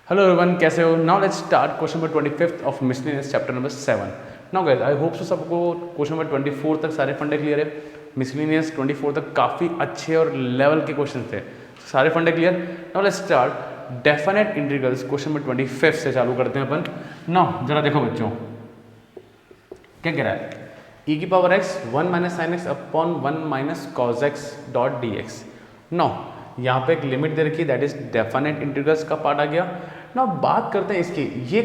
Hello everyone, कैसे हो? Now let's start question number 25th of miscellaneous chapter number 7. Now guys, I hope so सबको question number 24 तक सारे फंडे clear है. मिसलिनियस 24 तक काफ़ी अच्छे और लेवल के क्वेश्चन थे, सारे फंडे clear. Now let's start definite integrals. Question number 25 से चालू करते हैं अपन. नाउ जरा देखो बच्चों, क्या कह रहा है? e की power x 1 minus sine x upon 1 minus cos x dot d x. No यहाँ पे एक लिमिट दे रखी है, दैट इज डेफिनेट इंटीग्रल्स का पार्ट आ गया. ना बात करते हैं इसकी. ये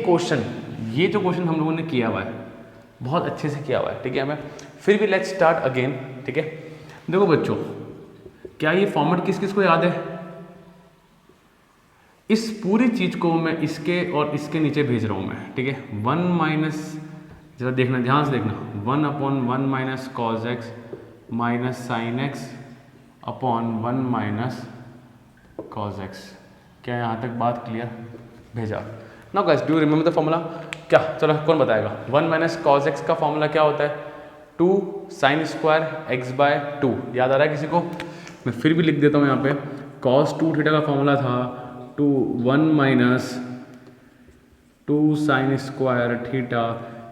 जो क्वेश्चन हम लोगों ने किया हुआ है बहुत अच्छे से किया हुआ है, ठीक है. हमें फिर भी लेट्स स्टार्ट अगेन, ठीक है. देखो बच्चों, क्या ये फॉर्मेट किस किस को याद है? इस पूरी चीज को मैं इसके और इसके नीचे भेज रहा हूं मैं, ठीक है. 1 माइनस, जरा देखना, ध्यान से देखना, 1 upon 1 minus cos x minus sine x upon 1 minus cos x. क्या यहाँ तक बात क्लियर? भेजा. Now guys, do you remember the formula? क्या, चलो कौन बताएगा? 1 माइनस कॉज एक्स का फॉर्मूला क्या होता है? 2 साइन स्क्वायर एक्स बाय 2. याद आ रहा है किसी को? मैं फिर भी लिख देता हूँ यहाँ पे. कॉस 2 थीटा का फॉर्मूला था 1 माइनस 2 साइन स्क्वायर थीटा.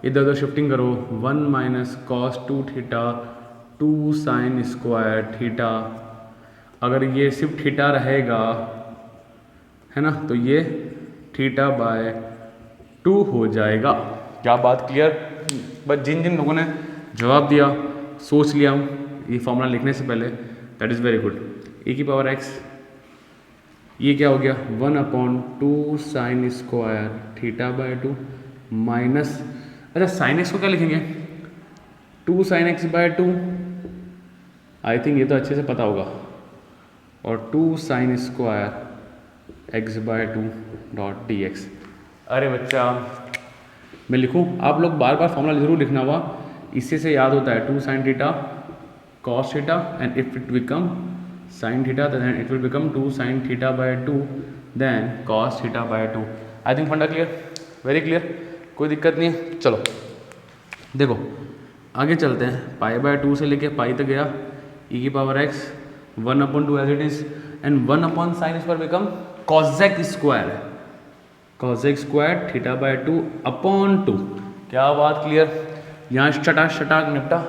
इधर उधर शिफ्टिंग करो. 1 minus cos 2 theta 2 sine square theta. अगर ये सिर्फ थीटा रहेगा, है ना, तो ये थीटा बाय 2 हो जाएगा. क्या बात क्लियर? बस जिन जिन लोगों ने जवाब दिया, सोच लिया ये फॉर्मूला लिखने से पहले, that is very good. e की पावर x, ये क्या हो गया? 1 upon 2 sine square theta by 2 minus, अच्छा साइन एक्स को क्या लिखेंगे? 2 sine x by 2. I think ये तो अच्छे से पता होगा. और 2 sine square x by 2 dot d x. अरे बच्चा, मैं लिखूँ? आप लोग बार बार फॉर्मूला जरूर लिखना हुआ, इससे से याद होता है. 2 sine theta cos theta and if it become sine theta then it will become 2 sine theta by 2 then cos theta by 2. I think फंडा क्लियर? वेरी क्लियर, कोई दिक्कत नहीं है. चलो देखो आगे चलते हैं. पाई बाय 2 से लेके पाई तक गया. e की power x 1 upon 2 as it is and 1 upon sine square become cosec square है. Cosec square theta by 2 upon 2. क्या बात क्लियर? यहाँ शटाक निपटा,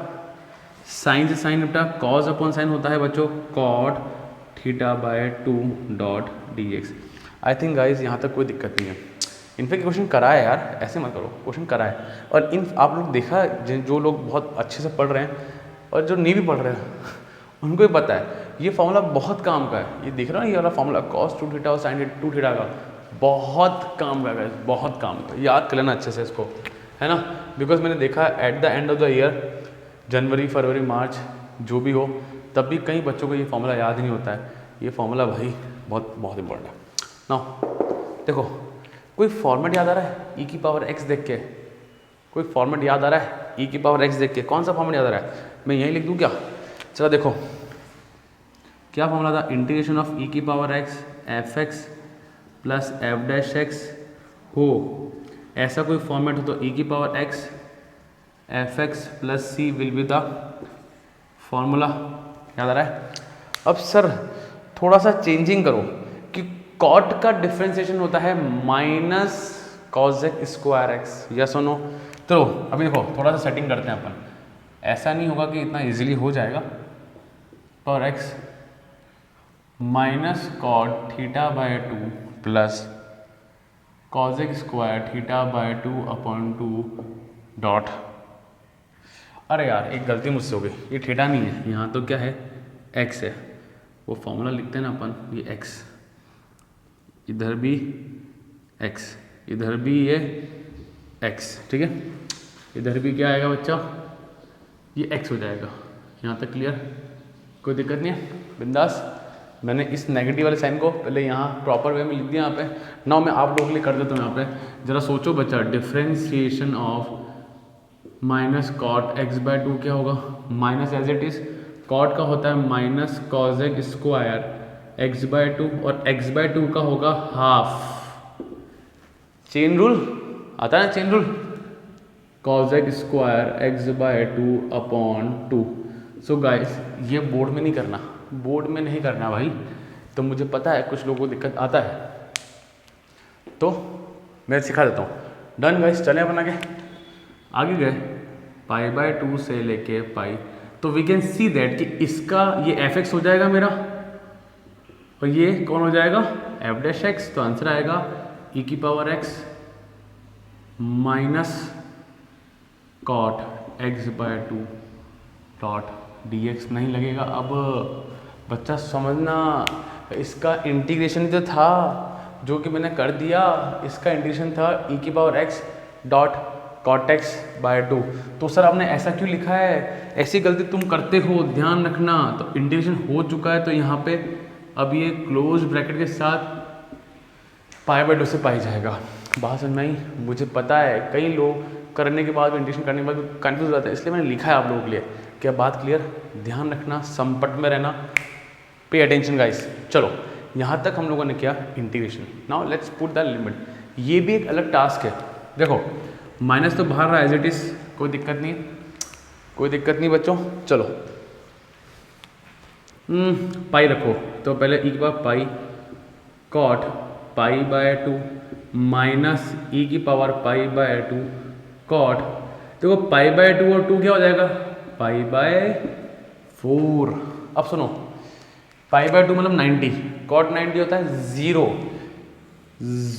साइन से साइन निपटा. कॉस अपॉन साइन होता है बच्चों cot theta by 2 dot d x. I think guys यहाँ तक कोई दिक्कत नहीं है. इनफैक्ट क्वेश्चन करा है यार, ऐसे मत करो, क्वेश्चन करा है. और इन आप लोग देखा, जो लोग बहुत अच्छे से पढ़ रहे हैं और जो नहीं भी पढ़ रहे हैं उनको भी पता है ये फॉर्मूला बहुत काम का है. ये देख रहे हो ना, ये वाला फॉर्मूला cos 2 थीटा और sin 2 थीटा का बहुत काम का है, बहुत काम का. याद कर लेना अच्छे से इसको, है ना. बिकॉज मैंने देखा at the end of the year, जनवरी फरवरी मार्च जो भी हो, तब भी कई बच्चों को ये फॉर्मूला याद ही नहीं होता है. ये फॉर्मूला भाई बहुत बहुत इंपॉर्टेंट है. नाउ देखो, कोई फॉर्मेट याद आ रहा है? e की पावर x देख के कोई फॉर्मेट याद आ रहा है? e की पावर x देख के कौन सा फॉर्मेट याद आ रहा है? मैं यहीं लिख दूँ क्या? चलो देखो, क्या फॉर्मूला था? इंटीग्रेशन ऑफ e की power x f x plus f dash x हो. ऐसा कोई फॉर्मेट हो तो e की power x f x plus c will be the formula. याद आ रहा है? अब सर थोड़ा सा चेंजिंग करो कि कॉट का डिफ्रेंसिएशन होता है minus cosec square x. Yes और नो? तो अभी देखो थोड़ा सा सेटिंग करते हैं अपन. ऐसा नहीं होगा कि इतना इजीली हो जाएगा. Power x minus cot theta by 2 plus cosec square theta by 2 upon 2 dot. अरे यार एक गलती मुझसे हो गई, ये थीटा नहीं है, यहाँ तो क्या है? एक्स है. वो फॉर्मूला लिखते हैं ना अपन, ये एक्स, इधर भी एक्स, इधर भी ये एक्स, ठीक है. इधर भी क्या आएगा बच्चा? ये एक्स हो जाएगा. यहाँ तक क्लियर? कोई दिक्कत नहीं है, बिंदास. मैंने इस नेगेटिव वाले साइन को पहले यहाँ प्रॉपर वे में लिख दिया यहाँ पे. नाउ मैं आप लोगों के लिए कर देता हूँ यहाँ पे. जरा सोचो बच्चा, differentiation of minus cot x by 2 क्या होगा? Minus as it is cot का होता है minus cosec square x by 2 और एक्स बाय 2 का होगा हाफ. चेन रूल आता है ना, chain rule. Cosec square x by 2 upon 2. So guys ये बोर्ड में नहीं करना, बोर्ड में नहीं करना भाई. तो मुझे पता है कुछ लोगों को दिक्कत आता है, तो मैं सिखा देता हूँ। डन गाइस, चलें अपन आगे गए π/2 से लेके पाई, तो वी कैन सी दैट कि इसका ये f(x) हो जाएगा मेरा और ये कौन हो जाएगा f'(x). तो आंसर आएगा e⁻x minus cot x/2 dot dx नहीं लगेगा। अब बच्चा समझना, इसका इंटीग्रेशन जो था जो कि मैंने कर दिया, इसका इंटीग्रेशन था e⁻x डॉट cot x/2। तो सर आपने ऐसा क्यों लिखा है, ऐसी गलती तुम करते हो, ध्यान रखना। तो इंटीग्रेशन हो चुका है, तो यहाँ पे अब ये क्लोज ब्रैकेट के साथ π/2 से पाई जाएगा। बात समझ में आई? मुझे पता है कई लोग करने के बाद, इंटीग्रेशन करने के बाद कन्फ्यूज हो जाते हैं, इसलिए मैंने लिखा है आप लोगों के लिए। क्या बात क्लियर? ध्यान रखना, संपट में रहना, पे अटेंशन गाइस। चलो यहाँ तक हम लोगों ने किया integration. Now let's put the limit. ये भी एक अलग टास्क है। देखो माइनस तो बाहर रहा एज इट इज, कोई दिक्कत नहीं, कोई दिक्कत नहीं बच्चों। चलो पाई रखो, तो पहले e⁻π cot π/2 minus e⁻π/2 cot, देखो π/2 और 2 क्या हो जाएगा π/4। अब सुनो, π/2 मतलब 90, cot 90 होता है 0,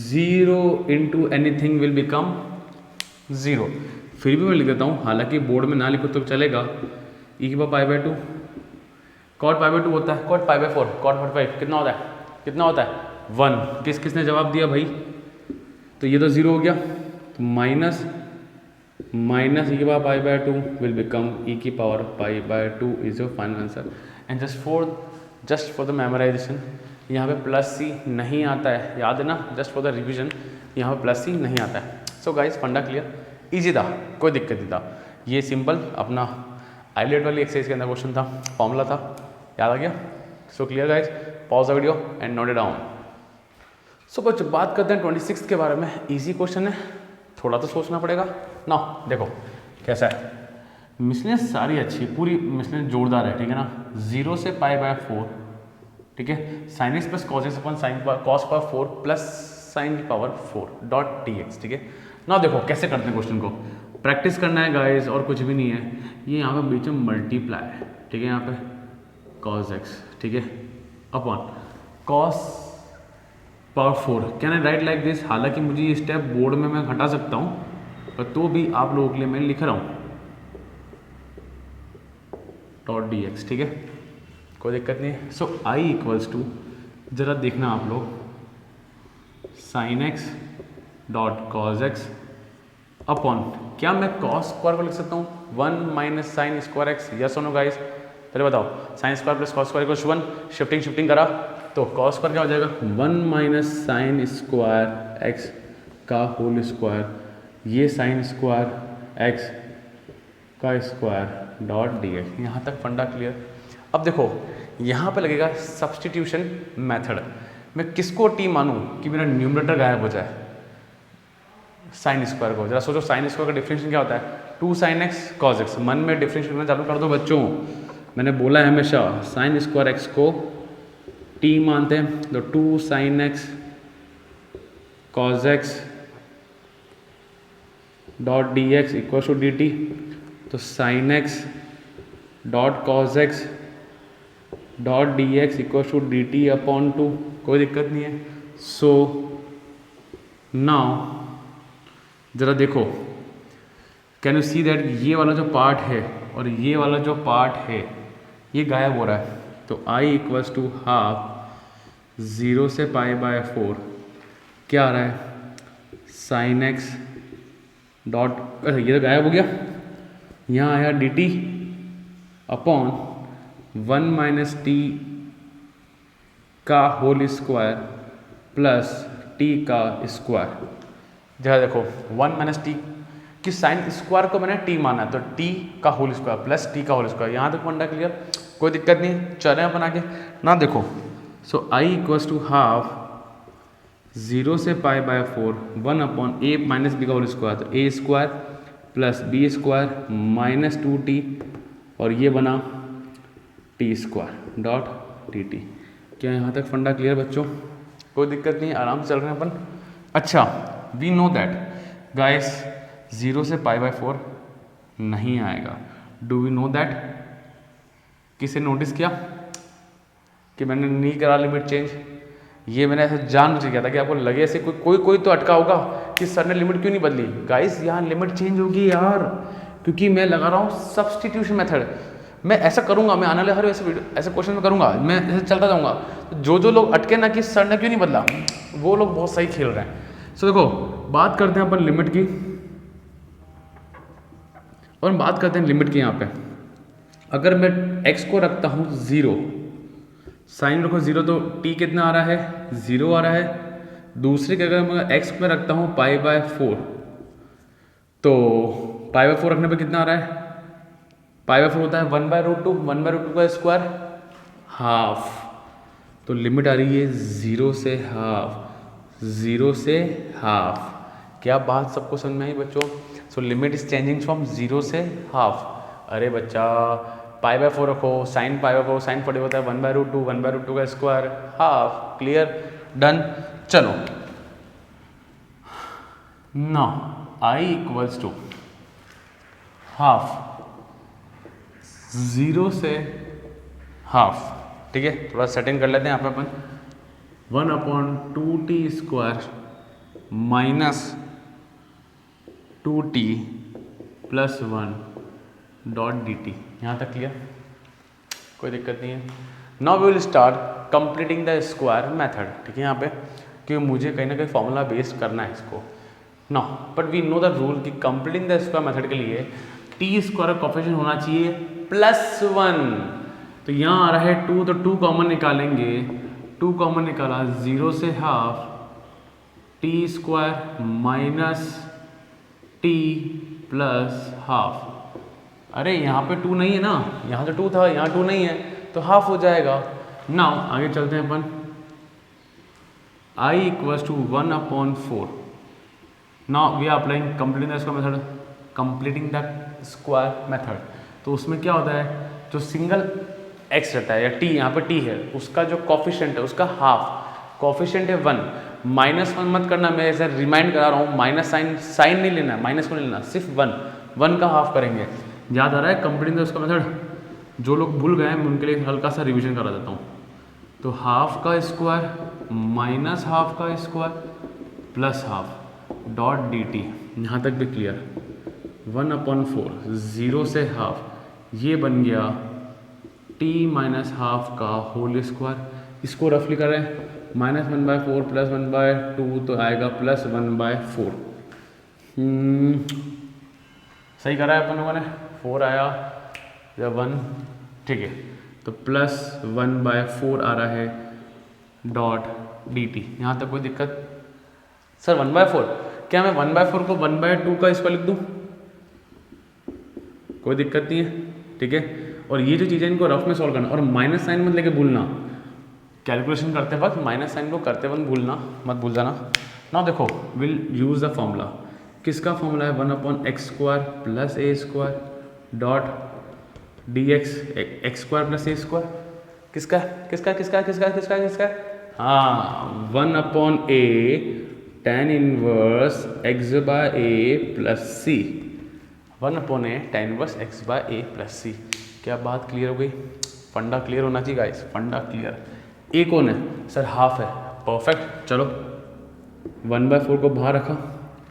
0 इंटू एनीथिंग विल बिकम 0। फिर भी मैं लिख देता हूँ, हालांकि बोर्ड में ना लिखो तो चलेगा। e⁻π/2 cot π/2 होता है cot π/4, cot 45 कितना होता है, कितना होता है 1। किसने जवाब दिया भाई? तो ये तो 0 हो गया, तो minus e⁻π/2 will become e⁻π/2 is your final answer. And just for the memorisation, यहाँ पे प्लस सी नहीं आता है, याद है ना? जस्ट फॉर द रिविजन, यहाँ पे प्लस सी नहीं आता है। सो गाइस फंडा क्लियर, इजी था, कोई दिक्कत नहीं था। ये सिंपल अपना आईलेट वाली एक्सरसाइज के अंदर क्वेश्चन था, फॉर्मूला था, याद आ गया? So clear guys, pause the video and note it down. So बच्चों बात करते हैं 26 के बारे में। इजी क्वेश्चन है, थोड़ा तो सोचना पड़ेगा ना। देखो कैसा है, मिसलेनियस सारी अच्छी, पूरी मिसलेनियस जोरदार है, ठीक है ना। 0 से π/4, ठीक है, sin x plus cos x अपन sin cos power 4 plus sin की पावर 4 डॉट dx, ठीक है ना। देखो कैसे करते हैं क्वेश्चन को, प्रैक्टिस करना है गाइस, और कुछ भी नहीं है। ये यहाँ पे बीच में मल्टीप्लाई है, ठीक है, यहाँ पे cos x, ठीक है, upon cos power 4 can I right like this. हालांकि मुझे ये स्टेप बोर्ड में मैं हटा सकता हूँ, पर तो भी आप लोगों के लिए मैं लिख रहा हूँ डॉट dx, ठीक है, कोई दिक्कत नहीं है। सो i इक्वल्स टू, जरा देखना आप लोग, sin x dot cos x upon, क्या मैं cos स्क्वायर को लिख सकता हूँ 1 minus sine square x? Yes और नो गाइस? चलिए बताओ, sign square plus cos square equals 1, shifting करा तो cos स्क्वायर क्या हो जाएगा 1 माइनस साइन स्क्वायर एक्स का होल स्क्वायर, ये साइन स्क्वायर एक्स का स्क्वायर डॉट dx। यहाँ तक फंडा क्लियर। अब देखो यहाँ पे लगेगा सब्सटीट्यूशन मेथड। मैं किसको टी मानूं कि मेरा न्यूमरेटर गायब हो जाए? साइन स्क्वायर को। जरा सोचो, साइन स्क्वायर का डिफरेंशियल क्या होता है 2 sin x cos x। मन में डिफरेंशियल करना चालू कर दो बच्चों। मैंने बोला है हमेशा साइन स्क्वायर एक्स को टी मानते हैं, तो 2 sin x cos x dot dx equal to dt। तो sin x dot cos x dot dx equal to dt upon 2, कोई दिक्कत नहीं है। सो नाउ जरा देखो, कैन यू सी दैट ये वाला जो पार्ट है और ये वाला जो पार्ट है ये गायब हो रहा है। तो i इक्वल्स टू हाफ 0 से π/4 क्या आ रहा है साइन एक्स डॉट, ये तो गायब हो गया, यहाँ आया dt अपॉन 1 माइनस टी का होल स्क्वायर प्लस टी का स्क्वायर। जरा देखो 1 माइनस टी कि साइन स्क्वायर को मैंने टी माना है, तो टी का होल स्क्वायर प्लस टी का होल स्क्वायर। यहाँ तक फंडा क्लियर, कोई दिक्कत नहीं। चलें अपन आगे ना। देखो so i equals to half 0 से π/4 1 अपॉन ए माइनस बी का होल स्क्वायर, तो a square plus b square minus 2t और ये बना टी स्क्वायर डॉट dt। क्या यहाँ तक फंडा क्लियर बच्चों? कोई दिक्कत नहीं, आराम से चल रहे हैं अपन अच्छा, वी नो दैट गाइस 0 से π/4 नहीं आएगा। Do we know that? किसे नोटिस किया कि मैंने नहीं करा लिमिट चेंज? ये मैंने ऐसे जानबूझ के किया था कि आपको लगे ऐसे कोई तो अटका होगा कि सर ने लिमिट क्यों नहीं बदली। गाइस यहाँ लिमिट चेंज होगी यार, क्योंकि मैं लगा रहा हूँ सब्सटीट्यूशन मेथड। मैं ऐसा करूँगा, मैं आने वाले हर ऐसे क्वेश्चन में करूँगा, मैं ऐसे चलता जाऊँगा। तो जो लोग अटके ना कि सर ने क्यों नहीं बदला, वो लोग बहुत सही खेल रहे हैं। सो देखो, बात करते हैं अपन लिमिट की, और बात करते हैं लिमिट की। यहाँ पे अगर मैं x को रखता हूँ 0, साइन रखो 0, तो t कितना आ रहा है? 0 आ रहा है। दूसरे के अगर मैं x में रखता हूँ π/4, तो π/4 रखने पे कितना आ रहा है? π/4 होता है 1/√2, 1/√2 का स्क्वायर हाफ। तो लिमिट आ रही है 0 से हाफ, 0 से हाफ। क्या बात सबको समझ में आई बच्चों? So limit is changing from 0 से हाफ। अरे बच्चा, π/4 रखो, साइन π/4, साइन 40 होता है 1/√2, 1/√2 का स्क्वायर हाफ। क्लियर? डन। चलो now i equals to half, 0 से हाफ। ठीक है, थोड़ा सेटिंग कर लेते हैं यहाँ पे अपन। 1/2t² minus 2t plus 1 dot dt। यहाँ तक क्लियर? कोई दिक्कत नहीं है। Now we will start completing the square method. ठीक है, यहाँ पे क्योंकि मुझे कहीं ना कहीं फॉर्मूला बेस्ड करना है इसको। Now but we know the rule कि कंप्लीटिंग द स्क्वायर मेथड के लिए टी स्क्वायर का कोफिशिएंट होना चाहिए +1। तो यहाँ आ रहा है 2, तो 2 कॉमन निकालेंगे, 2 कॉमन निकाला, 0 से half t² minus t plus half. अरे यहाँ पे 2 नहीं है ना, यहाँ तो 2 था, यहाँ 2 नहीं है, तो हाफ हो जाएगा। नाउ आगे चलते हैं अपन। i equals to 1/4। Now we are applying completing the square method, completing the square method. तो उसमें क्या होता है, जो सिंगल x रहता है या t, यहाँ पे t है, उसका जो कॉफिशिएंट है उसका हाफ। कॉफिशिएंट है 1, -1 मत करना, मैं ऐसे रिमाइंड करा रहा हूँ। माइनस साइन नहीं लेना, माइनस को नहीं लेना, सिर्फ 1 का हाफ करेंगे। याद आ रहा है कंप्लीटिंग द स्क्वायर मेथड? जो लोग भूल गए हैं मैं उनके लिए हल्का सा रिवीजन करा देता हूँ। तो हाफ का स्क्वायर माइनस हाफ का square plus half dot dt। यहाँ तक भी क्लियर? 1/4, 0 से हाफ, ये बन गया t माइनस हाफ का होल स्क्वायर। इसको रफली करें, -1/4 प्लस 1/2, तो आएगा +1/4। सही करा है अपन लोगों ने, 4 आया या 1। ठीक है, तो +1/4 आ रहा है डॉट dt। यहाँ तक कोई दिक्कत? सर 1/4, क्या मैं 1/4 को 1/2 का स्क्वायर लिख दूँ? कोई दिक्कत नहीं है। ठीक है, और ये जो चीज़ें इनको रफ में सॉल्व करना, और माइनस साइन मत लेके भूलना, कैलकुलेशन करते वक्त माइनस साइन को करते वक्त मत भूल जाना। ना देखो, विल यूज़ द फॉर्मूला। किसका फॉर्मूला है? 1/x² plus a² dot dx, x² plus a²। किसका किसका किसका किसका किसका किसका? हाँ, 1/a tan inverse x/a plus c। 1/a tan inverse x/a plus c। क्या बात क्लियर हो गई? फंडा क्लियर होना चाहिए गाइस, फंडा क्लियर। ए कौन है? सर हाफ है। परफेक्ट। चलो 1/4 को बाहर रखा,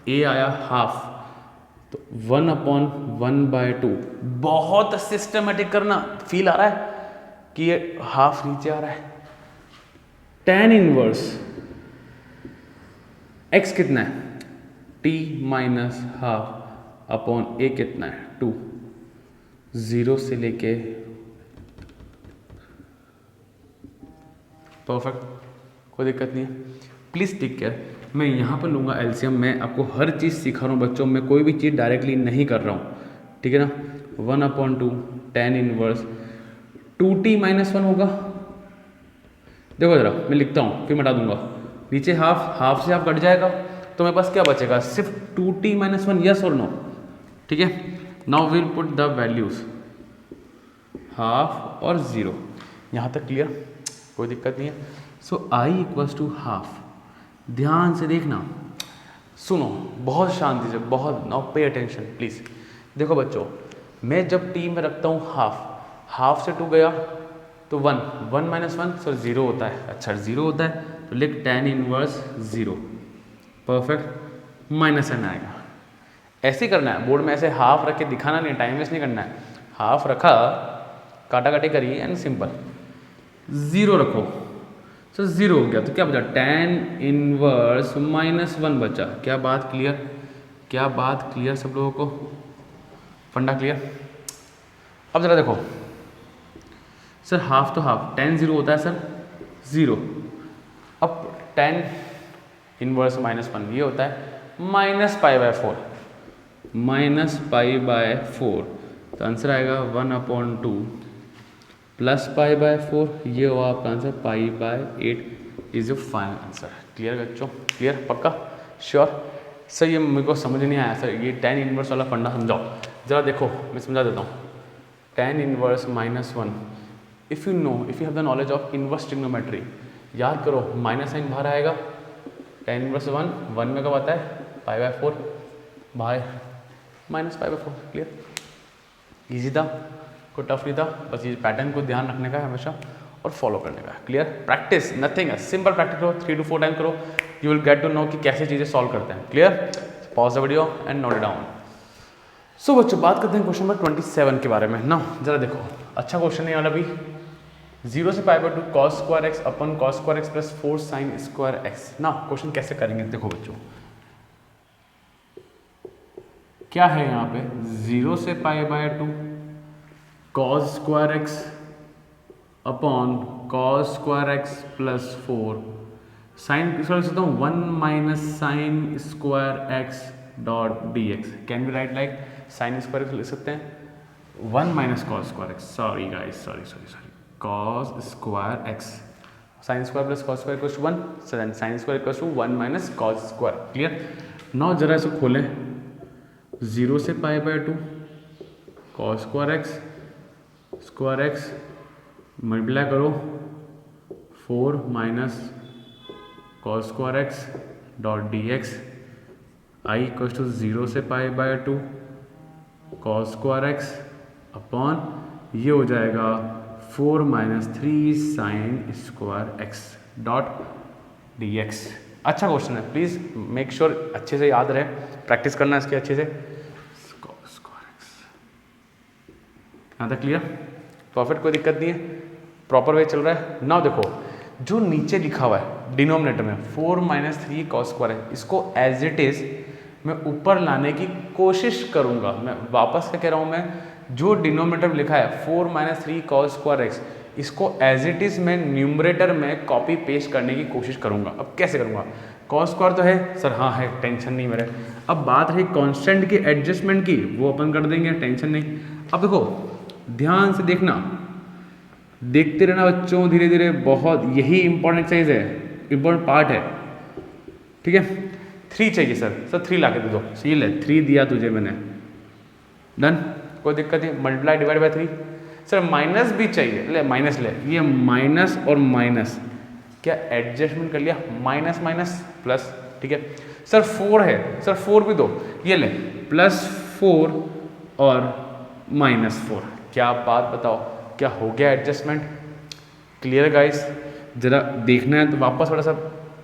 ए आया हाफ, तो 1/1/2। बहुत सिस्टमेटिक करना, फील आ रहा है कि ये हाफ नीचे आ रहा है। tan इनवर्स x कितना है? t माइनस हाफ अपॉन ए कितना है? 2। 0 से लेके परफेक्ट, कोई दिक्कत नहीं है। Please take care. मैं यहाँ पर लूँगा एलसीएम। मैं आपको हर चीज़ सिखा रहा हूँ बच्चों, मैं कोई भी चीज़ डायरेक्टली नहीं कर रहा हूँ। ठीक है ना? 1/2 tan इनवर्स 2t माइनस 1 होगा। देखो ज़रा, मैं लिखता हूँ फिर मिटा दूंगा। नीचे हाफ से हाफ कट जाएगा, तो मेरे पास क्या बचेगा? सिर्फ 2t माइनस 1। यस और नो? ठीक है, now will put the values half और 0। यहाँ तक क्लियर? कोई दिक्कत नहीं है। सो i इक्वल्स टू हाफ। ध्यान से देखना, सुनो बहुत शांति से, बहुत, नाउ पे अटेंशन प्लीज़। देखो बच्चों, मैं जब टी में रखता हूँ हाफ से 2 गया तो 1 माइनस 1 सर 0 होता है। अच्छा 0 होता है तो लिख tan inverse 0, perfect, minus n आएगा। ऐसे ही करना है बोर्ड में, ऐसे हाफ रख के दिखाना नहीं, टाइम वेस्ट नहीं करना है। हाफ रखा, काटा काटी करिए एंड सिंपल, 0 रखो सर 0 हो गया तो क्या बचा, tan इनवर्स -1 बचा। क्या बात क्लियर, क्या बात क्लियर सब लोगों को, फंडा क्लियर। अब जरा देखो सर, हाफ तो हाफ, tan 0 होता है सर 0, अब tan इनवर्स -1 ये होता है -π/4, -π/4, तो आंसर आएगा 1/2 प्लस π/4, ये हुआ आपका answer π/8 is your final answer. Clear बच्चों, क्लियर, पक्का, श्योर। सर ये मेरे को समझ नहीं आया सर, ये tan इनवर्स वाला फंडा समझाओ जरा। देखो मैं समझा देता हूँ, tan inverse -1, if you have the knowledge of inverse trigonometry, याद करो माइनस साइन बाहर आएगा, tan इनवर्स 1 में कब आता है, π/4 बाय -π/4। क्लियर, इजी था, कोई टफ नहीं था, बस ये पैटर्न को ध्यान रखने का है हमेशा और फॉलो करने का। क्लियर, प्रैक्टिस, नथिंग है, सिंपल प्रैक्टिस करो, 3 to 4 टाइम करो, you will get to know कि कैसे चीज़ें सॉल्व करते हैं। Clear, pause the video and note it down. So बच्चों बात करते हैं क्वेश्चन नंबर 27 के बारे में ना। जरा देखो, अच्छा क्वेश्चन है वाला भी, 0 से π/2 cos स्क्वायर x अपन cos square x plus 4 sin square x ना। क्वेश्चन कैसे करेंगे देखो बच्चों, क्या है यहाँ पे, 0 से π/2 cos square x upon cos square x plus 4 sine square लिख सकता हूँ 1 minus sine square x dot d x, can be write like sine square लिख सकते हैं 1 minus cos square x, sorry guys, sorry cos square x, sine square plus cos square equals to 1, sine square equals to 1 minus cos square. Clear, now जरा इसको खोलें, 0 से π/2 cos square x multiply करो 4 minus cos square x dot d x, I equals to 0 से π/2 cos square x upon ये हो जाएगा 4 minus 3 sign square x dot d x. अच्छा क्वेश्चन है, प्लीज़ मेक श्योर अच्छे से याद रहे, प्रैक्टिस करना इसके अच्छे से। यहाँ तक क्लियर, परफेक्ट, कोई दिक्कत नहीं है, प्रॉपर वे चल रहा है। नाउ देखो जो नीचे लिखा हुआ है डिनोमिनेटर में 4 माइनस 3 कॉस स्क्वायर है, इसको एज इट इज़ मैं ऊपर लाने की कोशिश करूँगा। मैं वापस क्या कह रहा हूँ, मैं जो डिनोमिनेटर में लिखा है 4 माइनस 3 कॉस स्क्वायर एक्स, इसको एज इट इज़ मैं न्यूमरेटर में कॉपी पेस्ट करने की कोशिश करूँगा। अब कैसे करूँगा, कॉस स्क्वायर तो है सर, हाँ है, टेंशन नहीं मेरे। अब बात रही कांस्टेंट की एडजस्टमेंट की, वो अपन कर देंगे, टेंशन नहीं। अब देखो ध्यान से देखना, देखते रहना बच्चों धीरे धीरे, बहुत यही इंपॉर्टेंट चीज़ है, इंपॉर्टेंट पार्ट है। ठीक है, 3 चाहिए सर 3 ला के दे दो, ये ले 3 दिया तुझे मैंने, डन, कोई दिक्कत नहीं। Multiply divide by 3, sir minus भी चाहिए, ले माइनस ले, ये माइनस और माइनस क्या एडजस्टमेंट कर लिया, माइनस माइनस प्लस। ठीक है सर 4 है, सर 4 भी दो, ये ले +4 और -4, क्या बात बताओ, क्या हो गया एडजस्टमेंट। क्लियर गाइस, जरा देखना है तो वापस थोड़ा सा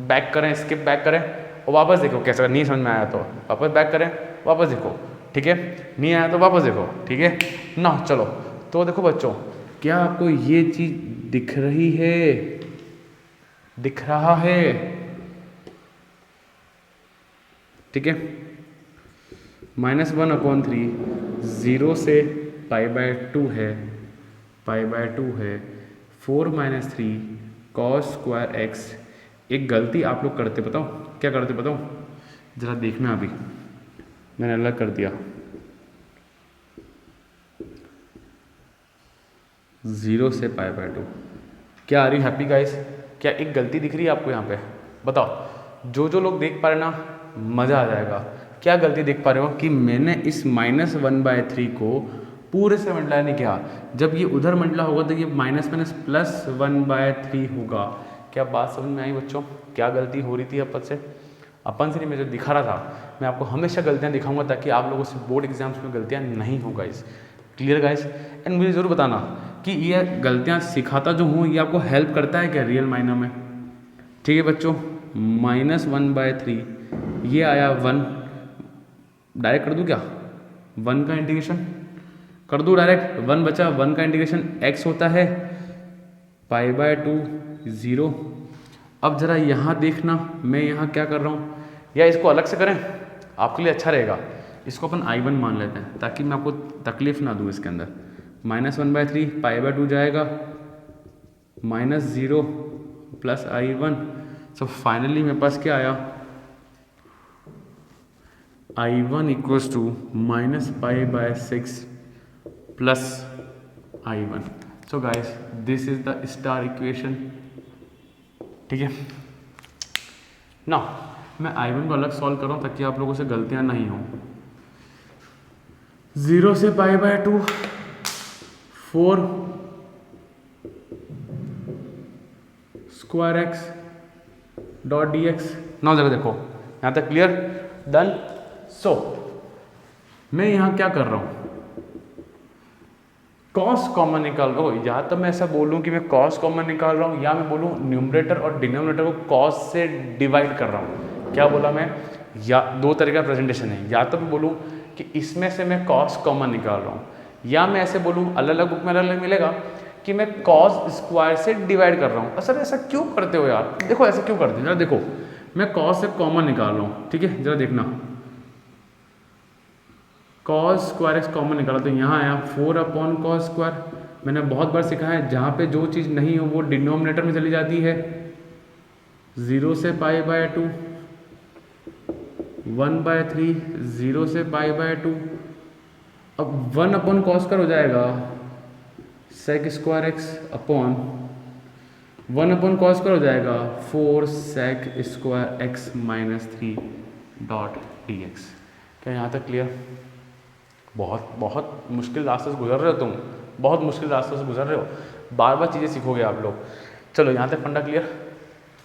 बैक करें, स्किप बैक करें और वापस देखो कैसा, नहीं समझ में आया तो वापस बैक करें, वापस देखो, ठीक है, नहीं आया तो वापस देखो, ठीक है ना। चलो तो देखो बच्चों, क्या आपको ये चीज़ दिख रही है, दिख रहा है, ठीक है, -1/3 0 से π/2 है, π/2 है, 4 माइनस 3 कॉस स्क्वायर एक्स। एक गलती आप लोग करते, बताओ क्या करते बताओ, जरा देखना, अभी मैंने अलग कर दिया, 0 से π/2, क्या आ रही हैप्पी गाइस, क्या एक गलती दिख रही है आपको यहाँ पे, बताओ। जो लोग देख पा रहे ना, मज़ा आ जाएगा। क्या गलती देख पा रहे हो कि मैंने इस -1/3 को पूरे से मल्टीप्लाई नहीं किया, जब ये उधर मल्टीप्लाई होगा तो ये माइनस +1/3 होगा। क्या बात समझ में आई बच्चों, क्या गलती हो रही थी अपन से, अपन से मैं जो दिखा रहा था, मैं आपको हमेशा गलतियाँ दिखाऊंगा ताकि आप लोगों से बोर्ड एग्जाम्स में गलतियाँ नहीं हो गाइस। Clear guys? एंड मुझे ज़रूर बताना कि ये गलतियाँ सिखाता जो हूँ ये आपको हेल्प करता है क्या रियल मायने में। ठीक है बच्चों, -1/3 ये आया 1, डायरेक्ट कर दूँ क्या? 1 का इंटीग्रेशन कर दूँ डायरेक्ट, 1 बचा, 1 का इंटीग्रेशन x होता है π/2 0। अब ज़रा यहाँ देखना, मैं यहाँ क्या कर रहा हूँ, या इसको अलग से करें आपके लिए अच्छा रहेगा, इसको अपन I1 मान लेते हैं ताकि मैं आपको तकलीफ ना दूँ इसके अंदर। -1/3 π/2 जाएगा -0 प्लस I1। सो फाइनली मेरे पास क्या आया, I1 equals to -π/6 plus I1। So guys this is the star equation. ठीक है ना, मैं I1 को अलग सॉल्व कर रहा हूँ ताकि आप लोगों से गलतियाँ नहीं हो। 0 से π/2 4 square x dot d x. ना जगह देखो यहाँ तक क्लियर, डन। सो मैं यहाँ क्या कर रहा हूँ, कॉस कॉमन निकाल रहा हूँ। या तो मैं ऐसा बोलूँ कि मैं कॉस कॉमन निकाल रहा हूँ, या मैं बोलूँ न्यूमरेटर और डिनोमिनेटर को कॉस से डिवाइड कर रहा हूँ। क्या बोला मैं, या दो तरह का प्रेजेंटेशन है, या तो मैं बोलूँ कि इसमें से मैं कॉस कॉमन निकाल रहा हूँ, या मैं ऐसे बोलूँ अलग अलग बुक में अलग अलग मिलेगा कि मैं कॉस स्क्वायर से डिवाइड कर रहा हूँ। सर ऐसा क्यों करते हो यार, देखो ऐसे क्यों करते हो जरा देखो, मैं कॉस से कॉमन निकाल रहा हूँ। ठीक है जरा देखना, कॉस स्क्वायर एक्स कॉमन निकाला तो यहाँ आया 4/cos स्क्वायर। मैंने बहुत बार सिखाया है जहाँ पे जो चीज़ नहीं हो वो डिनोमिनेटर में चली जाती है। 0 से π/2 1/3 0 से π/2। अब 1/cos स्क्वायर हो जाएगा sec square x upon 1/cos square हो जाएगा 4 sec square x -3 dot d x. क्या यहाँ तक क्लियर? बहुत बहुत मुश्किल रास्ते से गुजर रहे हो तुम, बहुत मुश्किल रास्ते से गुजर रहे हो, बार बार चीज़ें सीखोगे आप लोग। चलो यहाँ तक फंडा क्लियर,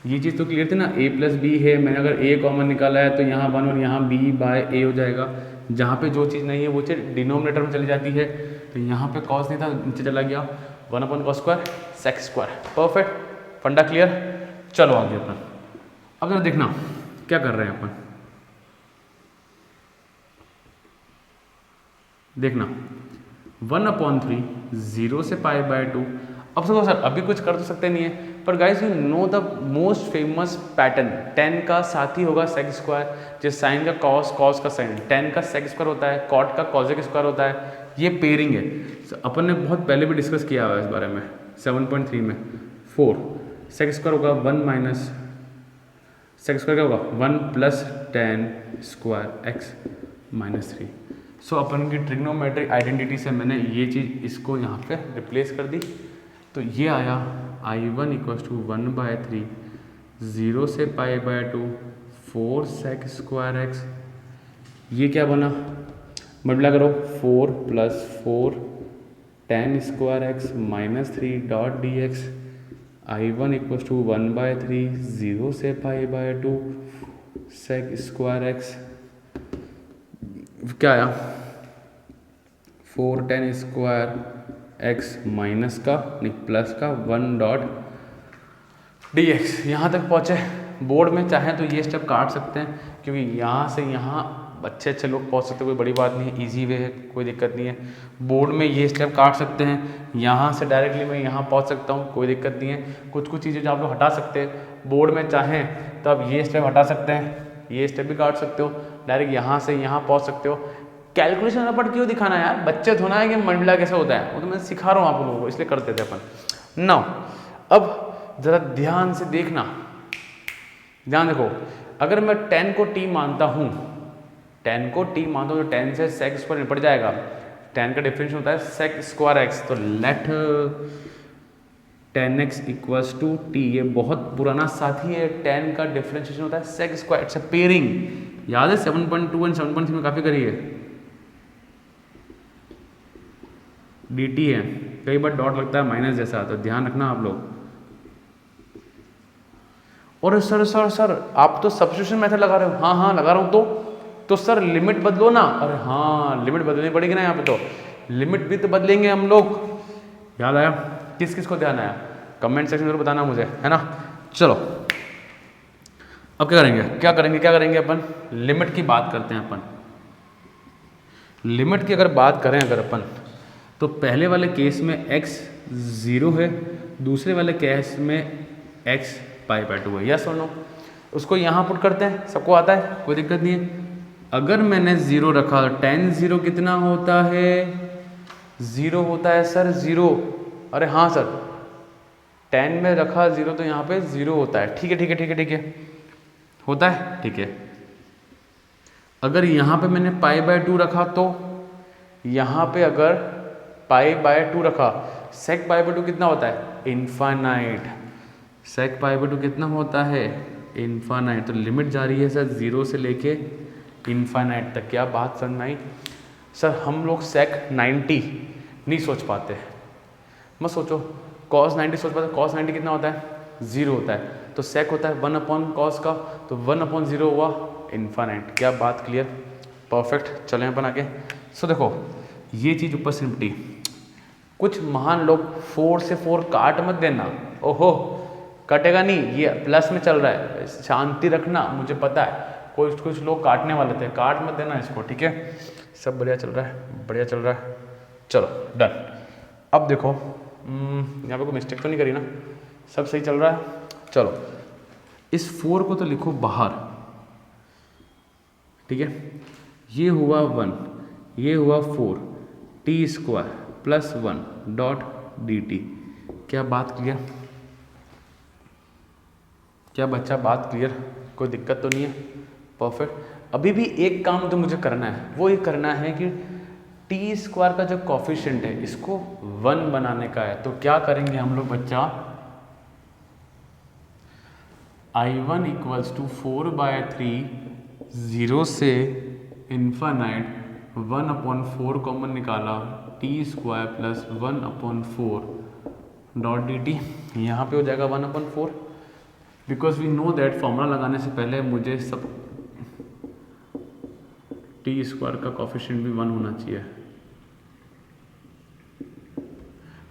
ये चीज़ तो क्लियर थी ना। a + b है, मैंने अगर a कॉमन निकाला है तो यहाँ 1 और यहाँ b/a हो जाएगा। जहाँ पे जो चीज़ नहीं है वो चीज़ डिनोमिनेटर में चली जाती है, तो यहाँ पे कॉस नहीं था नीचे चला गया 1/cos square sec square. Perfect, फंडा क्लियर। चलो आगे अपन, अब जरा देखना क्या कर रहे हैं अपन, देखना 1/3 0 से π/2। अब सोचो सर अभी कुछ कर तो सकते नहीं है, पर guys you know the most famous pattern, tan का साथ ही होगा sec स्क्वायर, जैसे साइन का cos, cos का साइन, tan का sec स्क्वायर होता है, cot का cosec स्क्वायर होता है। ये पेयरिंग है, अपन ने बहुत पहले भी डिस्कस किया हुआ है इस बारे में 7.3 में। 4 sec स्क्वायर होगा 1 माइनस sec स्क्वायर क्या होगा 1 प्लस tan स्क्वायर एक्स -3। सो अपन की ट्रिग्नोमेट्रिक आइडेंटिटी से मैंने ये चीज़ इसको यहाँ पे रिप्लेस कर दी, तो ये आया I1 = 1/3 0 से π/2 4 sec स्क्वायर एक्स। ये क्या बना, मल्टीप्लाई करो 4 + 4 tan square x -3 dot d x. I1 = 1/3 0 से π/2 sec स्क्वायर एक्स। क्या आया 4 tan स्क्वायर एक्स माइनस का नहीं प्लस का 1 डॉट डी एक्स। यहाँ तक पहुँचे, बोर्ड में चाहें तो ये स्टेप काट सकते हैं क्योंकि यहाँ से यहाँ अच्छे लोग पहुँच सकते हैं, कोई बड़ी बात नहीं है, ईजी वे है, कोई दिक्कत नहीं है। बोर्ड में ये स्टेप काट सकते हैं, यहाँ से डायरेक्टली मैं यहाँ पहुँच सकता हूँ, कोई दिक्कत नहीं है। कुछ चीज़ें जो आप लोग हटा सकते हैं बोर्ड में चाहें तो आप ये स्टेप हटा सकते हैं, ये स्टेप भी काट सकते हो, डायरेक्ट यहाँ से यहाँ पहुँच सकते हो। कैलकुलेशन रपट क्यों दिखाना यार, बच्चे धोना है कि मल्टीप्लाई कैसे होता है, वो तो मैं सिखा रहा हूँ आप लोगों को, इसलिए करते थे अपन। नाउ अब जरा ध्यान से देखना, ध्यान देखो, अगर मैं 10 को t मानता हूँ, 10 को t मानता हूँ तो 10 से sec स्क्वायर निपट जाएगा। 10 का डिफरेंशियल होता है sec स्क्वायर एक्स, तो लेट 10x = t। ये बहुत पुराना साथी है, 10 का डिफरेंशिएशन होता है sec square, it's a pairing. याद है 7.2 और 7.3 में काफ़ी करी है, dt है, कई बार डॉट लगता है माइनस जैसा, तो ध्यान रखना आप लोग। और सर आप तो सब्स्टिट्यूशन मेथड लगा रहे हो। हाँ हाँ लगा रहा हूँ, तो सर लिमिट बदलो ना। अरे हाँ लिमिट बदलनी पड़ेगी ना, यहाँ पे तो लिमिट भी तो बदलेंगे हम लोग। याद आया? किस किस को ध्यान आया? कमेंट सेक्शन में बताना मुझे, है ना। चलो अब क्या करेंगे अपन, लिमिट की बात करते हैं अपन। लिमिट की अगर बात करें अगर अपन, तो पहले वाले केस में x 0 है, दूसरे वाले केस में x π/2 है। यस और नो? उसको यहाँ पुट करते हैं, सबको आता है, कोई दिक्कत नहीं है। अगर मैंने 0 रखा, tan 0 कितना होता है? 0 होता है सर 0। अरे हाँ सर, tan में रखा 0 तो यहाँ पे 0 होता है। ठीक है होता है, ठीक है। अगर यहाँ पे मैंने π/2 रखा, तो यहाँ पे अगर π/2 रखा, sec π/2 कितना होता है? इनफाइनाइट। sec π/2 कितना होता है? इनफाइनाइट। तो लिमिट जा रही है सर 0 से लेके इनफाइनाइट तक। क्या बात समझ में आई? सर हम लोग sec 90 नहीं सोच पाते, मत सोचो। cos 90 सोच पाते, cos 90 कितना होता है? 0 होता है। तो sec होता है 1/cos का, तो 1/0 हुआ इनफाइनाइट। क्या बात क्लियर? परफेक्ट। चलें अपन आगे। सो देखो ये चीज़ ऊपर से निपटी। कुछ महान लोग 4 से 4 काट मत देना। ओहो कटेगा नहीं, ये प्लस में चल रहा है, शांति रखना। मुझे पता है कुछ लोग काटने वाले थे, काट मत देना इसको, ठीक है। सब बढ़िया चल रहा है। चलो डन। अब देखो यहाँ पे कोई मिस्टेक तो नहीं करी ना, सब सही चल रहा है। चलो इस 4 को तो लिखो बाहर, ठीक है। ये हुआ 1, ये हुआ 4, t² + 1 डॉट dt। क्या बात क्लियर? क्या बच्चा बात क्लियर? कोई दिक्कत तो नहीं है? परफेक्ट। अभी भी एक काम तो मुझे करना है, वो ये करना है कि t² का जो कॉफिशिएंट है इसको 1 बनाने का है। तो क्या करेंगे हम लोग बच्चा? I1 = 4/3, 0 से इन्फानाइट 1/4 कॉमन निकाला, t² + 1/4 डॉट dt। यहाँ पे हो जाएगा 1/4, because we know that formula लगाने से पहले मुझे सब t² का कॉफिशिएंट भी 1 होना चाहिए।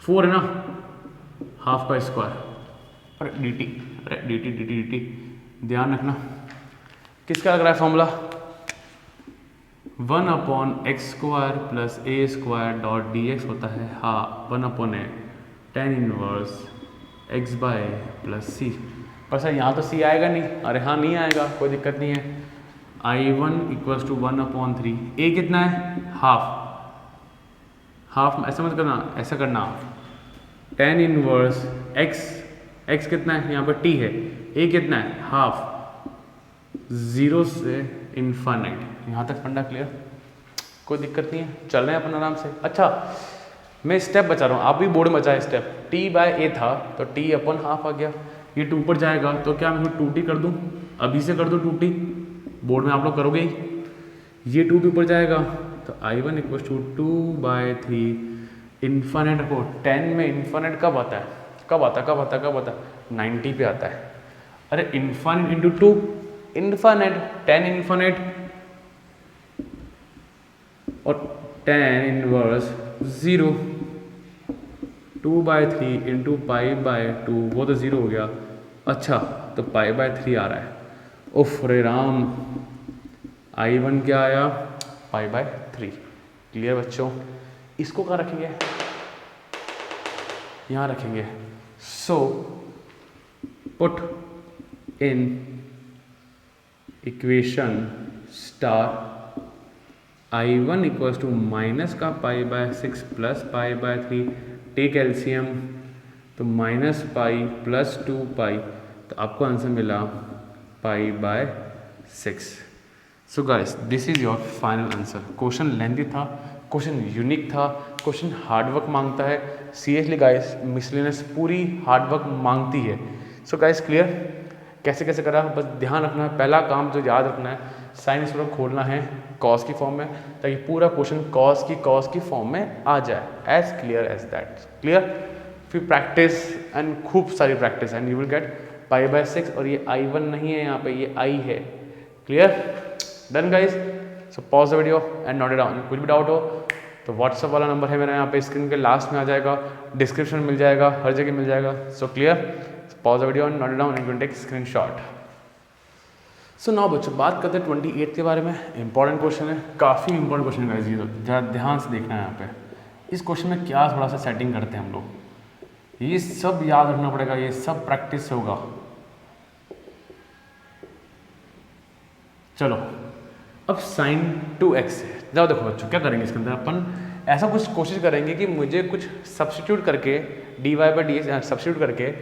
4 है ना, हाफ का स्क्वायर। अरे dt ध्यान रखना। किसका लग रहा है formula? 1/x² + a² dot dx होता है, हाँ 1/a tan 1 x/a + c। पर सर यहाँ तो c आएगा नहीं। अरे हाँ नहीं आएगा, कोई दिक्कत नहीं है। I1 = 1/3, a कितना है? हाफ ऐसा मत करना, ऐसा करना। tan 1 x कितना है? यहाँ पर t है। a कितना है? हाफ। 0 से इन्फानाइट। यहाँ तक फंडा क्लियर? कोई दिक्कत नहीं है, चल रहे हैं अपन आराम से। अच्छा मैं स्टेप बचा रहा हूँ, आप भी बोर्ड में बचाए स्टेप। t/a था तो t/हाफ आ गया। ये 2 पर जाएगा तो क्या मैं 2t कर दूँ? अभी से कर दूँ 2t, बोर्ड में आप लोग करोगे ही। ये 2 भी ऊपर जाएगा तो I1 = 2/3 इन्फानाइट रखो। 10 में इन्फानाइट कब आता है? 90 पे आता है। अरे इन्फानाइट इंटू 2 इन्फानाइट, 10 इन्फानाइट और tan 1 0, 2/3 इंटू π/2, वो तो 0 हो गया। अच्छा तो π/3 आ रहा है। उफ रे राम, I1 क्या आया? π/3। क्लियर बच्चों? इसको कहाँ रखेंगे? यहाँ रखेंगे। So put in equation star I1 = -π/6 + π/3, take LCM तो -π + 2π, तो आपको आंसर मिला π/6। So guys this is your final answer. Question lengthy था, क्वेश्चन यूनिक था, क्वेश्चन हार्डवर्क मांगता है। सीरियसली गाइस मिसलेनियस पूरी हार्डवर्क मांगती है। So guys clear? कैसे कैसे करा, बस ध्यान रखना है। पहला काम जो याद रखना है, साइन इस तरह खोलना है कॉस की फॉर्म में, ताकि पूरा क्वेश्चन कॉस की फॉर्म में आ जाए। As clear as that. Clear? फिर प्रैक्टिस एंड खूब सारी practice and you will get π/6 और ये I1 नहीं है यहाँ पे, ये I है। Clear? Done guys? So pause the video and note it down. कुछ भी डाउट हो तो व्हाट्सअप वाला नंबर है मेरा यहाँ पे स्क्रीन के लास्ट में आ जाएगा, डिस्क्रिप्शन मिल जाएगा, हर जगह मिल जाएगा। So clear? Pause the video and note it down and take screenshot. So now बच्चों बात करते हैं 28 के बारे में। इंपॉर्टेंट क्वेश्चन है, काफ़ी इंपॉर्टेंट क्वेश्चन है गाइस, ये ज़रा ध्यान से देखना है यहाँ पे। इस क्वेश्चन में क्या थोड़ा सा सेटिंग करते हैं हम लोग, ये सब याद रखना पड़ेगा, ये सब प्रैक्टिस से होगा। चलो अब sin 2x है। जाओ देखो बच्चों क्या करेंगे इसके अंदर, अपन ऐसा कुछ कोशिश करेंगे कि मुझे कुछ सब्स्टिट्यूट करके dy/dx सब्स्टिट्यूट करके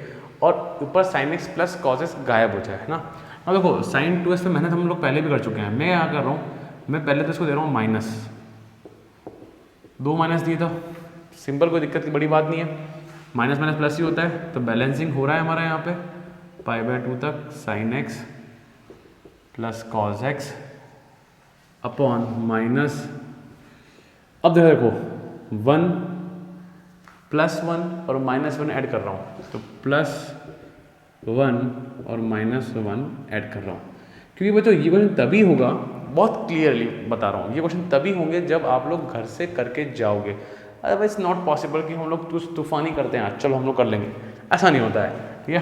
और ऊपर sin x plus cos x गायब हो जाए, है ना। अब देखो sin 2x पे मेहनत हम लोग पहले भी कर चुके हैं। मैं यहाँ कर रहा हूँ, मैं पहले तो इसको दे रहा हूँ माइनस, 2 माइनस दिए तो सिंपल, कोई दिक्कत की बड़ी बात नहीं है। माइनस माइनस प्लस ही होता है, तो बैलेंसिंग हो रहा है हमारा यहाँ पे π/2 तक sin x plus cos x upon minus, अब देखो 1 प्लस 1 और माइनस 1 ऐड कर रहा हूँ, तो प्लस 1 और माइनस 1 ऐड कर रहा हूँ। क्योंकि बच्चों ये क्वेश्चन तभी होगा, बहुत क्लियरली बता रहा हूँ, ये क्वेश्चन तभी होंगे जब आप लोग घर से करके जाओगे। अदरवाइज नॉट पॉसिबल कि हम लोग कुछ तूफानी करते हैं, चलो हम लोग कर लेंगे, ऐसा नहीं होता है। ठीक है,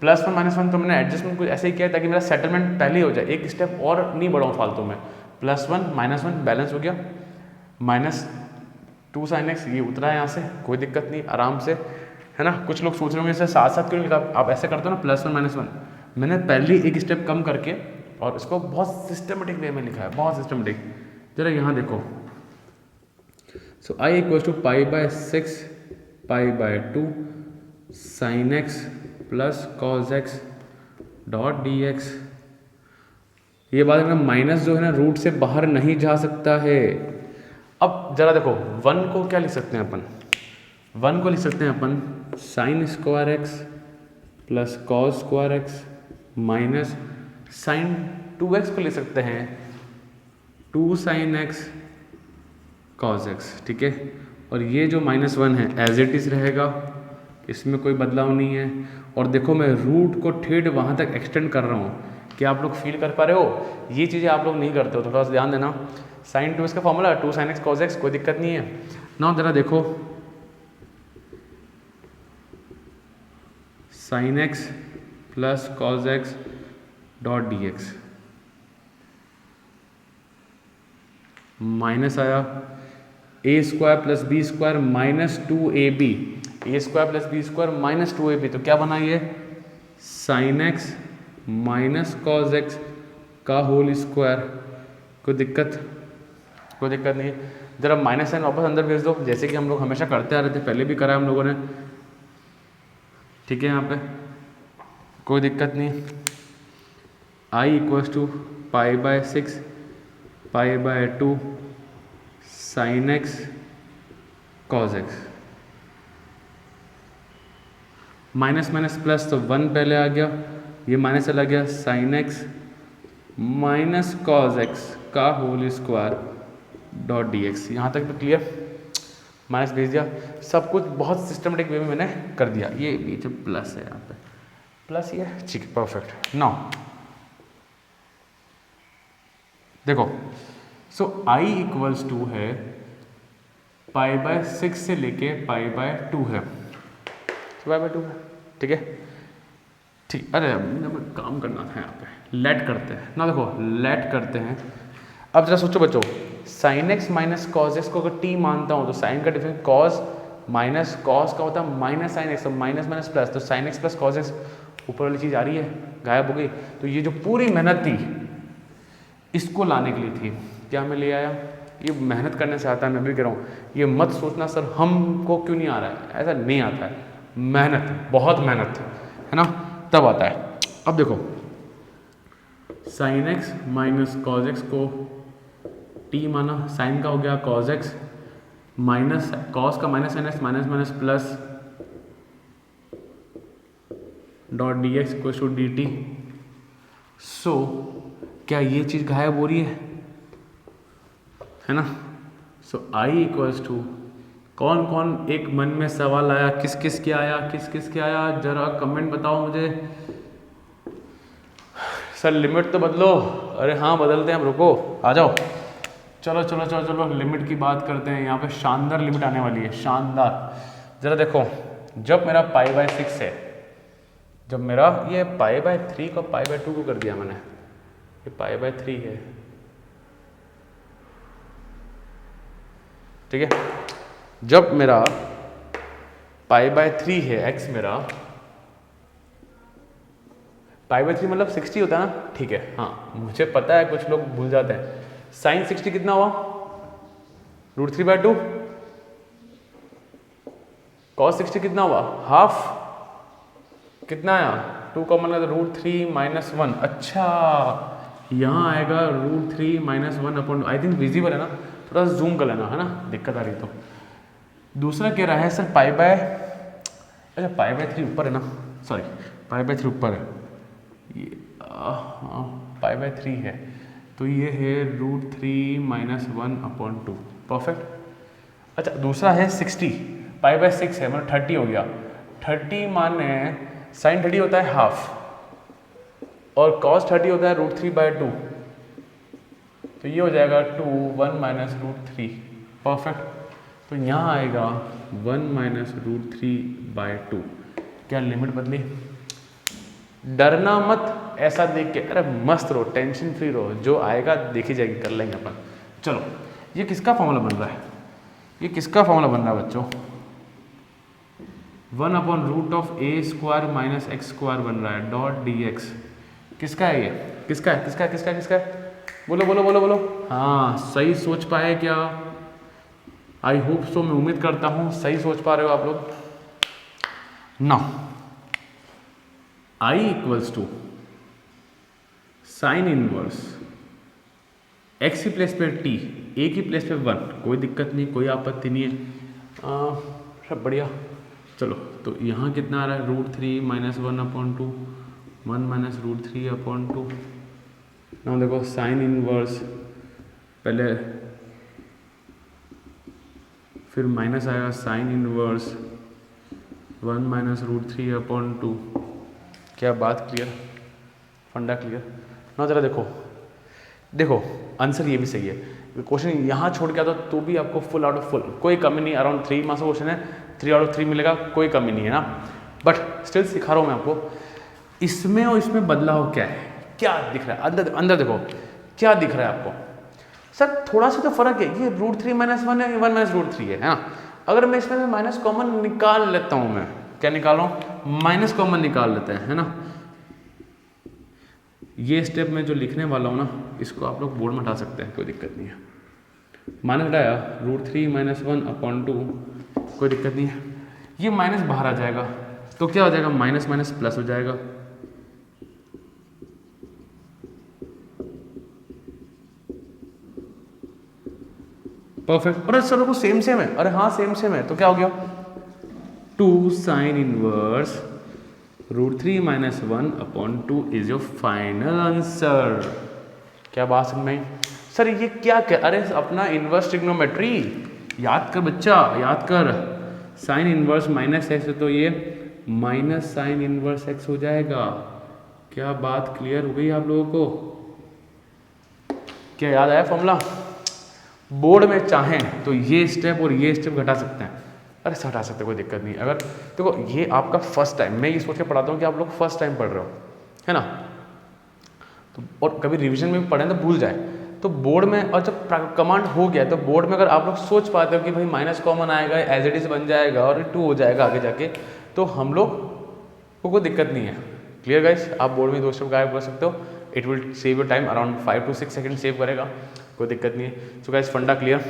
प्लस 1 माइनस 1 तो मैंने एडजस्टमेंट कुछ ऐसे ही किया है ताकि मेरा सेटलमेंट पहले ही हो जाए, एक स्टेप और नहीं बढ़ाऊँ फालतू में। प्लस 1 माइनस 1 बैलेंस हो गया, -2 sin x ये उतरा है यहाँ से, कोई दिक्कत नहीं, आराम से, है ना। कुछ लोग सोच रहे होंगे इससे साथ साथ क्यों लिखा, आप ऐसे करते हो ना प्लस 1 माइनस 1, मैंने पहले एक स्टेप कम करके और इसको बहुत सिस्टमेटिक वे में लिखा है, बहुत सिस्टमेटिक। जरा यहाँ देखो, so I = π/6 π/2 sin x plus cos x dot dx। ये बात है ना, माइनस जो है ना रूट से बाहर नहीं जा सकता है। अब जरा देखो 1 को क्या लिख सकते हैं अपन, 1 को लिख सकते हैं अपन sin square x plus cos square x minus sin 2x को लिख सकते हैं 2 sin x cos x। ठीक है, और ये जो -1 है एज इट इज़ रहेगा, इसमें कोई बदलाव नहीं है। और देखो मैं रूट को ठेठ वहाँ तक एक्सटेंड कर रहा हूँ, क्या आप लोग फील कर पा रहे हो? ये चीज़ें आप लोग नहीं करते हो, थोड़ा सा ध्यान देना। sin 2x का formula 2 sin x cos x, कोई दिक्कत नहीं है ना। जरा देखो sin x plus cos x dot dx, minus आया a² plus b² minus 2ab, a² plus b² minus 2ab, तो क्या बना ये sin x minus cos x का होल स्क्वायर। कोई दिक्कत नहीं है। जरा माइनस साइन वापस अंदर भेज दो, जैसे कि हम लोग हमेशा करते आ रहे थे, पहले भी करा है हम लोगों ने। ठीक है, यहाँ पे कोई दिक्कत नहीं। I = π/6 π/2 sin x cos x, minus minus plus तो 1 पहले आ गया, ये माइनस चला गया, sin x minus cos x का होल स्क्वायर डॉट dx। यहाँ तक तो क्लियर, माइनस भेज दिया, सब कुछ बहुत सिस्टमेटिक वे में मैंने कर दिया। ये जो प्लस है यहाँ पे, प्लस ये ठीक है, परफेक्ट। नाउ देखो, सो I = है π/6 से लेके π/2 है, π/2 है। ठीक है, ठीक। अरे काम करना था यहाँ पे, लेट करते हैं ना। देखो लेट करते हैं। अब जरा सोचो बच्चों, sin x minus cos x को अगर t मानता हूँ तो sin का डिफरेंस cos माइनस cos का होता है माइनस sin x, तो माइनस माइनस प्लस, तो sin x plus cos x, ऊपर वाली चीज़ आ रही है, गायब हो गई। तो ये जो पूरी मेहनत थी इसको लाने के लिए थी, क्या मैं ले आया? ये मेहनत करने से आता है, मैं भी कह रहा हूँ। ये मत सोचना सर हमको क्यों नहीं आ रहा है, ऐसा नहीं आता है। मेहनत, बहुत मेहनत है ना, तब आता है। अब देखो sin x minus cos x को t माना, sin का हो गया cos x माइनस cos का minus sin x minus minus plus dot dx equals to dt। So क्या ये चीज़ गायब हो रही है ना। सो I = कौन कौन एक मन में सवाल आया, किस किस के आया, किस किस के आया, जरा कमेंट बताओ मुझे। सर लिमिट तो बदलो। अरे हाँ बदलते हैं हम, रुको आ जाओ। चलो चलो चलो चलो लिमिट की बात करते हैं। यहाँ पे शानदार लिमिट आने वाली है, शानदार। ज़रा देखो, जब मेरा π/6 है, जब मेरा ये π/3 को π/2 को कर दिया मैंने, ये π/3 है, ठीक है। जब मेरा π/3 है, x मेरा π/3 मतलब 60 होता है ना, ठीक है। हाँ मुझे पता है, कुछ लोग भूल जाते हैं। साइन 60 कितना हुआ, √3/2। cos 60 कितना हुआ, हाफ। कितना आया, 2 कॉमन है तो √3 - 1। अच्छा यहाँ आएगा √3 - 1/2। आई थिंक विजिबल है ना, थोड़ा सा जूम कर लेना, है ना, दिक्कत आ रही तो। दूसरा कह रहा है सर अच्छा π/3 ऊपर है ना, सॉरी π/3 ऊपर है, ये π/3 है तो ये है √3 - 1/2। परफेक्ट। अच्छा दूसरा है 60, π/6 है मतलब 30 हो गया। 30 माने साइन 30 होता है हाफ और cos 30 होता है √3/2, तो ये हो जाएगा 2 1 - √3। परफेक्ट। तो यहाँ आएगा 1 - √3/2। क्या लिमिट बदली? डरना मत ऐसा देख के, अरे मस्त रहो, टेंशन फ्री रहो, जो आएगा देखी जाएगी, कर लेंगे अपन। चलो ये किसका फॉर्मूला बन रहा है, ये किसका फॉर्मूला बन रहा है बच्चों? 1/√(a² - x² बन रहा है, डॉट dx। किसका है ये, किसका है, किसका है, किसका है, किसका है? बोलो बोलो बोलो बोलो। हाँ सही सोच पाए क्या? आई होप सो, मैं उम्मीद करता हूँ सही सोच पा रहे हो आप लोग ना। I = साइन इनवर्स x की प्लेस पे t, a की प्लेस पे 1, कोई दिक्कत नहीं, कोई आपत्ति नहीं है, सब बढ़िया। चलो तो यहाँ कितना आ रहा है, √3 - 1/2, 1 - √3/2। ना देखो साइन इनवर्स पहले, फिर माइनस आएगा साइन इनवर्स 1 - √3/2। क्या बात क्लियर, फंडा क्लियर ना? जरा देखो, देखो आंसर ये भी सही है। क्वेश्चन यहाँ छोड़ के आता तो भी आपको फुल आउट ऑफ फुल, कोई कमी नहीं। अराउंड 3 मार्क्स का क्वेश्चन है, 3 आउट ऑफ 3 मिलेगा, कोई कमी नहीं है ना। बट स्टिल सिखा रहा हूँ मैं आपको, इसमें और इसमें बदलाव क्या है, क्या दिख रहा है अंदर, अंदर देखो क्या दिख रहा है आपको। सर थोड़ा सा तो फर्क है, ये √3 - 1 है, 1 - √3 है ना। अगर मैं इसमें माइनस कॉमन निकाल लेता हूँ, मैं क्या निकाल रहा हूँ, माइनस कॉमन निकाल लेते हैं, है ना। ये स्टेप में जो लिखने वाला हूँ ना, इसको आप लोग बोर्ड में हटा सकते हैं, कोई दिक्कत नहीं है। माइनस हटाया, √3 - 1/2, कोई दिक्कत नहीं है। ये माइनस बाहर आ जाएगा तो क्या हो जाएगा, माइनस माइनस प्लस हो जाएगा। परफेक्ट। अरे सर को सेम सेम है, अरे हाँ सेम सेम है, तो क्या हो गया, 2 sine inverse √3 - 1/2 is your final answer. क्या बात समझ में? सर ये क्या क्या, अरे अपना इनवर्स ट्रिग्नोमेट्री याद कर बच्चा, याद कर। साइन इनवर्स -x है तो ये माइनस साइन इनवर्स x हो जाएगा। क्या बात क्लियर हो गई आप लोगों को? क्या याद आया फॉर्मूला? बोर्ड में चाहें तो ये स्टेप और ये स्टेप घटा सकते हैं, अरे सब हटा सकते हैं, कोई दिक्कत नहीं। अगर देखो ये आपका फर्स्ट टाइम, मैं ये सोच के पढ़ाता हूँ कि आप लोग फर्स्ट टाइम पढ़ रहे हो, है ना, तो और कभी रिवीजन में भी पढ़ें तो भूल जाए, तो बोर्ड में और जब कमांड हो गया तो बोर्ड में अगर आप लोग सोच पाते हो कि भाई माइनस कॉमन आएगा, एज इट इज बन जाएगा और 2 हो जाएगा आगे जाके, तो हम लोग को कोई दिक्कत नहीं है। Clear guys? आप बोर्ड में 2 स्टेप गायब कर सकते हो, it will save your time, around 5 to 6 second save करेगा, कोई दिक्कत नहीं है। सो गाइस फंडा क्लियर?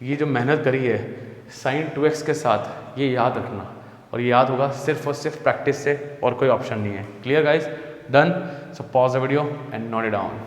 ये जो मेहनत करी है साइन 2x के साथ, ये याद रखना, और ये याद होगा सिर्फ और सिर्फ प्रैक्टिस से, और कोई ऑप्शन नहीं है। Clear guys? Done? So pause the video and note it down.